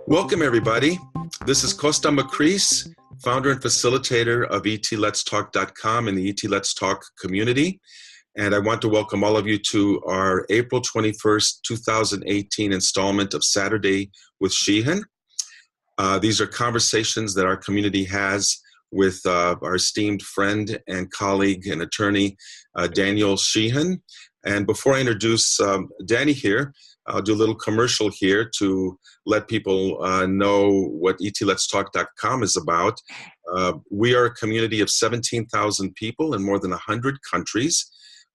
Welcome, everybody. This is Costa Macris, founder and facilitator of etletstalk.com and the ET Let's Talk community. And I want to welcome all of you to our April 21st, 2018 installment of Saturday with Sheehan. These are conversations that our community has with our esteemed friend and colleague and attorney, Daniel Sheehan. And before I introduce Danny here, I'll do a little commercial here to let people know what etletstalk.com is about. We are a community of 17,000 people in more than 100 countries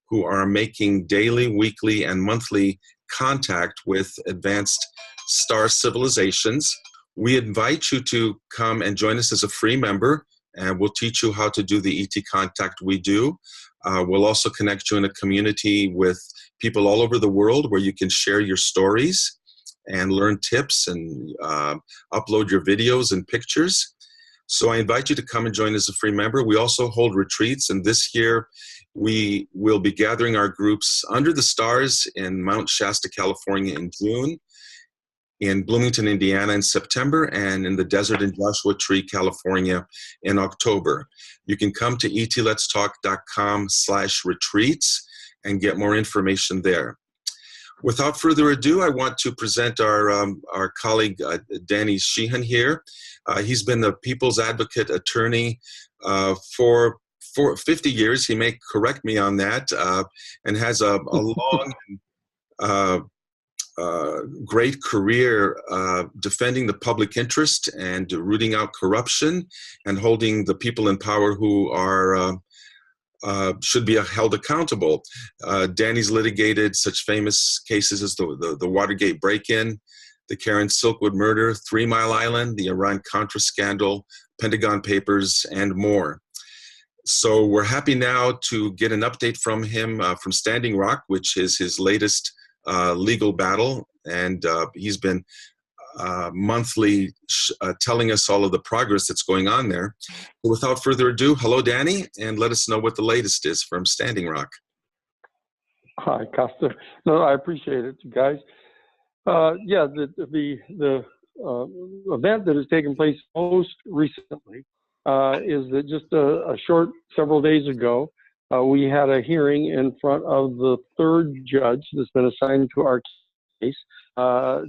who are making daily, weekly, and monthly contact with advanced star civilizations. We invite you to come and join us as a free member, and we'll teach you how to do the ET contact we do. We'll also connect you in a community with people all over the world where you can share your stories and learn tips and upload your videos and pictures. So I invite you to come and join as a free member. We also hold retreats, and this year we will be gathering our groups under the stars in Mount Shasta, California in June, in Bloomington, Indiana in September, and in the desert in Joshua Tree, California in October. You can come to etletstalk.com/retreats and get more information there. Without further ado, I want to present our colleague, Danny Sheehan here. He's been the People's Advocate Attorney for 50 years. He may correct me on that, and has a long great career defending the public interest and rooting out corruption and holding the people in power who are should be held accountable. Danny's litigated such famous cases as the Watergate break-in, the Karen Silkwood murder, 3 Mile Island, the Iran-Contra scandal, Pentagon Papers, and more. So we're happy now to get an update from him from Standing Rock, which is his latest legal battle, and he's been monthly telling us all of the progress that's going on there. So without further ado, hello, Danny, and let us know what the latest is from Standing Rock. Hi, Costa. No, I appreciate it, you guys. Yeah, the event that has taken place most recently is that just a short several days ago, we had a hearing in front of the third judge that's been assigned to our case,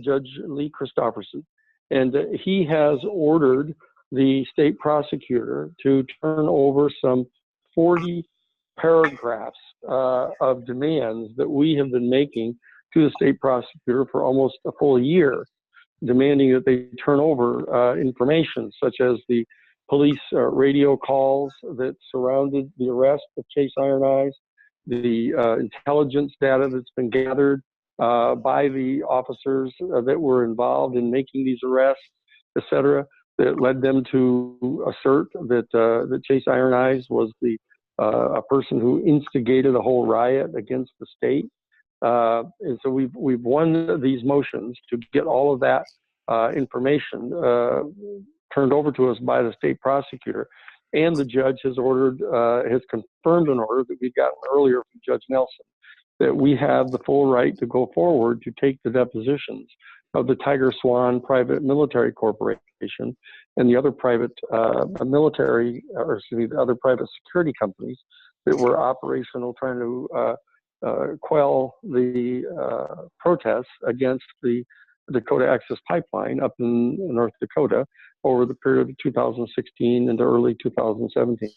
Judge Lee Christopherson. And he has ordered the state prosecutor to turn over some 40 paragraphs of demands that we have been making to the state prosecutor for almost a full year, demanding that they turn over information such as the police radio calls that surrounded the arrest of Chase Iron Eyes, the intelligence data that's been gathered by the officers that were involved in making these arrests, et cetera, that led them to assert that that Chase Iron Eyes was a person who instigated a whole riot against the state. And so we've won these motions to get all of that information turned over to us by the state prosecutor, and the judge has confirmed an order that we got earlier from Judge Nelson, that we have the full right to go forward to take the depositions of the Tiger Swan Private Military Corporation and the other private the other private security companies that were operational trying to quell the protests against the Dakota Access Pipeline up in North Dakota over the period of 2016 into early 2017.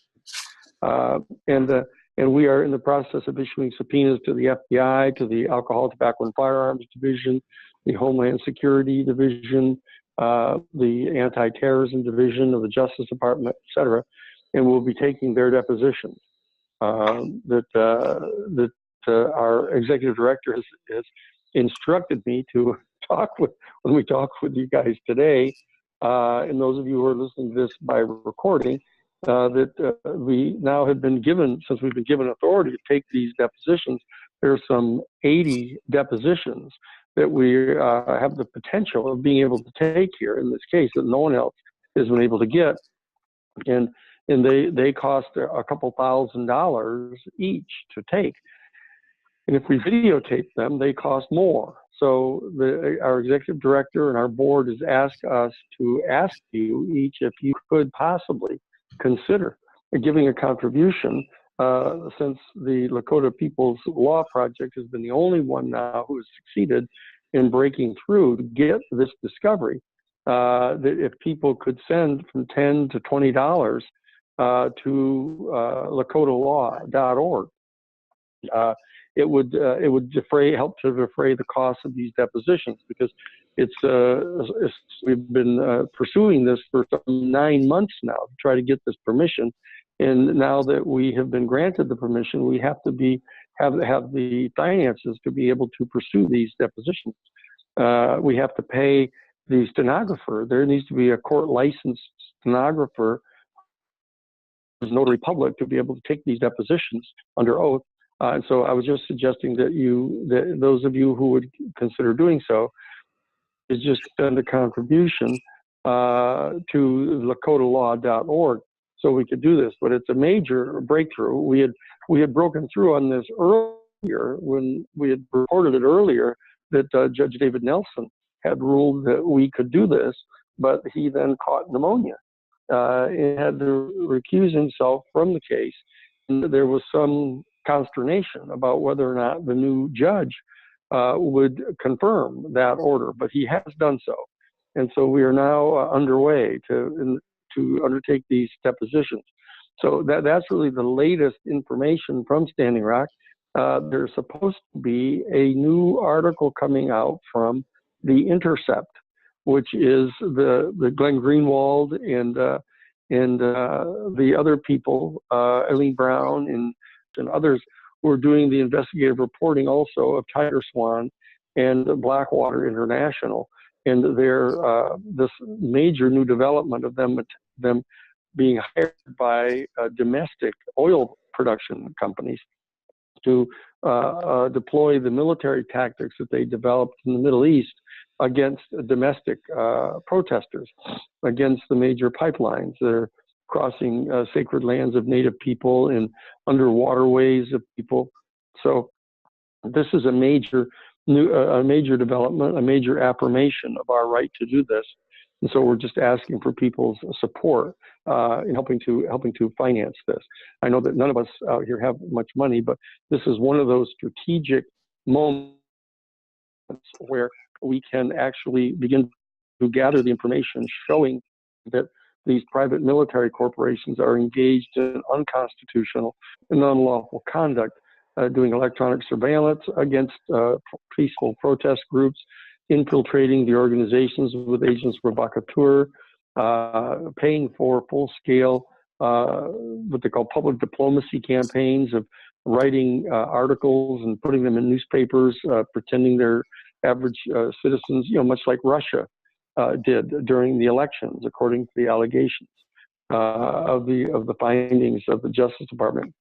And we are in the process of issuing subpoenas to the FBI, to the Alcohol, Tobacco, and Firearms Division, the Homeland Security Division, the Anti-Terrorism Division of the Justice Department, et cetera, and we'll be taking their depositions. Our executive director has instructed me to talk with when we talk with you guys today, and those of you who are listening to this by recording, that we now have been given, since we've been given authority to take these depositions, there's some 80 depositions that we have the potential of being able to take here in this case that no one else has been able to get. And they cost a couple $1,000s each to take. And if we videotape them, they cost more. So our executive director and our board has asked us to ask you each if you could possibly consider giving a contribution, since the Lakota People's Law Project has been the only one now who has succeeded in breaking through to get this discovery. That if people could send from $10 to $20 to lakotalaw.org, it would help to defray the cost of these depositions, because we've been pursuing this for some 9 months now to try to get this permission, and now that we have been granted the permission, we have to have the finances to be able to pursue these depositions. We have to pay the stenographer. There needs to be a court licensed stenographer, notary public, to be able to take these depositions under oath. And so I was just suggesting that those of you who would consider doing so is just send a contribution to lakotalaw.org so we could do this. But it's a major breakthrough. We had broken through on this earlier when we had reported it earlier that Judge David Nelson had ruled that we could do this, but he then caught pneumonia and had to recuse himself from the case. And there was some consternation about whether or not the new judge would confirm that order, but he has done so. And so we are now underway to undertake these depositions. So that's really the latest information from Standing Rock. There's supposed to be a new article coming out from The Intercept, which is the Glenn Greenwald and the other people, Eileen Brown and others, who are doing the investigative reporting also of Tiger Swan and Blackwater International, and this major new development of them being hired by domestic oil production companies to deploy the military tactics that they developed in the Middle East against domestic protesters, against the major pipelines that are crossing sacred lands of Native people and under waterways of people. So this is a major development, a major affirmation of our right to do this. And so we're just asking for people's support in helping to finance this. I know that none of us out here have much money, but this is one of those strategic moments where we can actually begin to gather the information showing that these private military corporations are engaged in unconstitutional and unlawful conduct, doing electronic surveillance against peaceful protest groups, infiltrating the organizations with agents provocateur, paying for full-scale what they call public diplomacy campaigns of writing articles and putting them in newspapers, pretending they're average citizens, much like Russia did during the elections, according to the allegations of the findings of the Justice Department.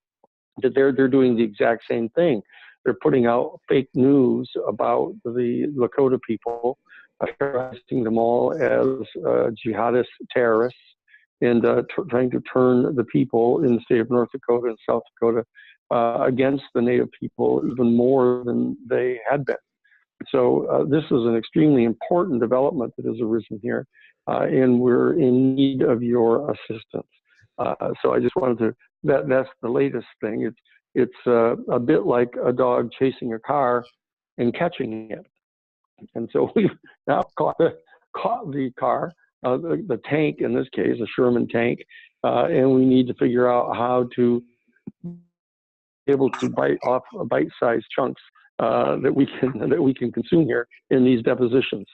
That they're doing the exact same thing. They're putting out fake news about the Lakota people, characterizing them all as jihadist terrorists, and trying to turn the people in the state of North Dakota and South Dakota against the Native people even more than they had been. So this is an extremely important development that has arisen here, and we're in need of your assistance. So I just wanted to, that's the latest thing. It's a bit like a dog chasing a car and catching it. And so we've now caught the car, the tank in this case, a Sherman tank, and we need to figure out how to be able to bite off bite-sized chunks that we can consume here in these depositions.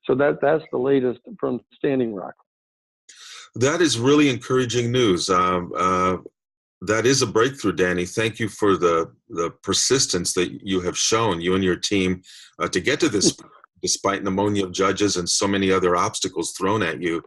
So that's the latest from Standing Rock. That is really encouraging news. That is a breakthrough, Danny. Thank you for the persistence that you have shown, you and your team, to get to this, despite pneumonia of judges and so many other obstacles thrown at you.